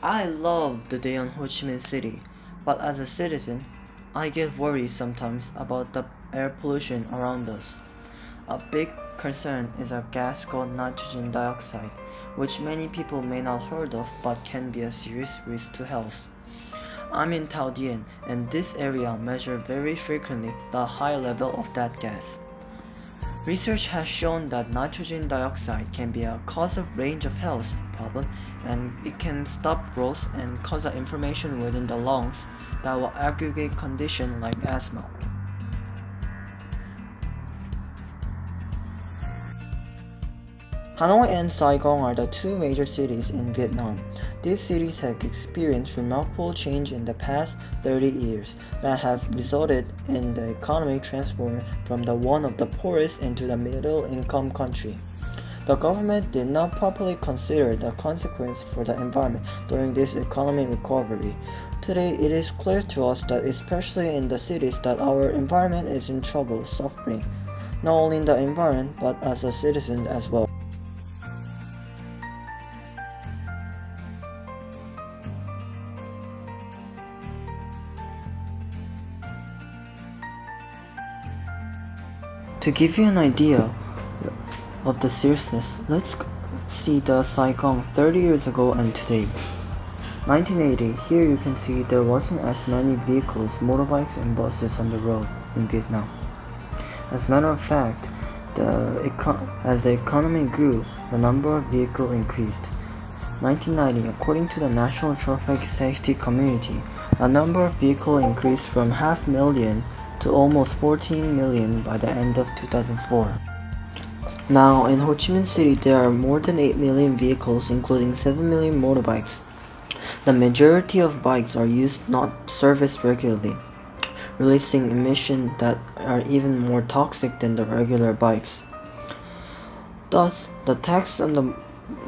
I love the day on Ho Chi Minh City, but as a citizen, I get worried sometimes about the air pollution around us. A big concern is a gas called nitrogen dioxide, which many people may not heard of but can be a serious risk to health. I'm in Tao Dien, and this area measures very frequently the high level of that gas. Research has shown that nitrogen dioxide can be a cause of range of health problems, and it can stop growth and cause inflammation within the lungs that will aggravate conditions like asthma. Hanoi and Saigon are the two major cities in Vietnam. These cities have experienced remarkable change in the past 30 years that have resulted in the economy transforming from the one of the poorest into the middle-income country. The government did not properly consider the consequence for the environment during this economic recovery. Today, it is clear to us that especially in the cities that our environment is in trouble, suffering, not only in the environment but as a citizen as well. To give you an idea of the seriousness, let's see the Saigon 30 years ago and today. 1980, here you can see there wasn't as many vehicles, motorbikes and buses on the road in Vietnam. As a matter of fact, as the economy grew, the number of vehicles increased. 1990, according to the National Traffic Safety Community, the number of vehicles increased from 500,000 to almost 14 million by the end of 2004. Now, in Ho Chi Minh City, there are more than 8 million vehicles, including 7 million motorbikes. The majority of bikes are used not serviced regularly, releasing emissions that are even more toxic than the regular bikes. Thus, the tax on the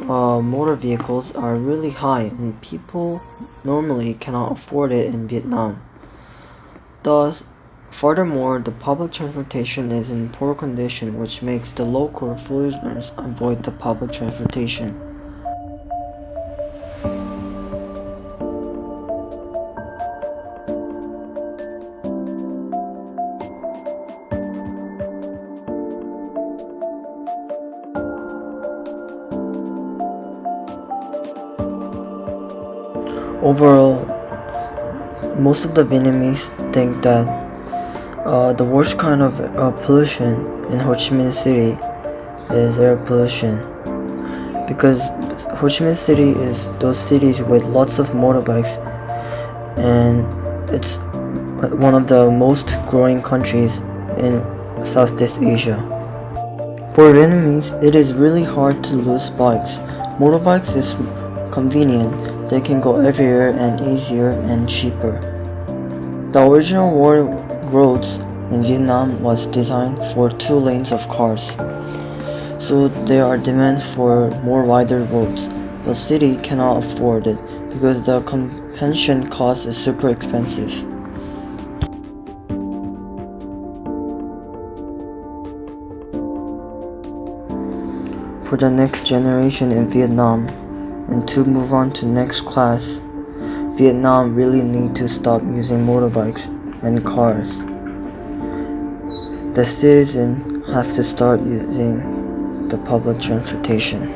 motor vehicles are really high, and people normally cannot afford it in Vietnam. Furthermore, the public transportation is in poor condition, which makes the local foreigners avoid the public transportation. Overall, most of the Vietnamese think that the worst kind of pollution in Ho Chi Minh City is air pollution, because Ho Chi Minh City is those cities with lots of motorbikes, and it's one of the most growing countries in Southeast Asia. For Vietnamese, it is really hard to lose bikes. Motorbikes is convenient, they can go everywhere and easier and cheaper. The original roads in Vietnam was designed for 2 lanes of cars, so there are demands for more wider roads. The city cannot afford it because the convention cost is super expensive. For the next generation in Vietnam, and to move on to next class, Vietnam really need to stop using motorbikes and cars. The citizens have to start using the public transportation.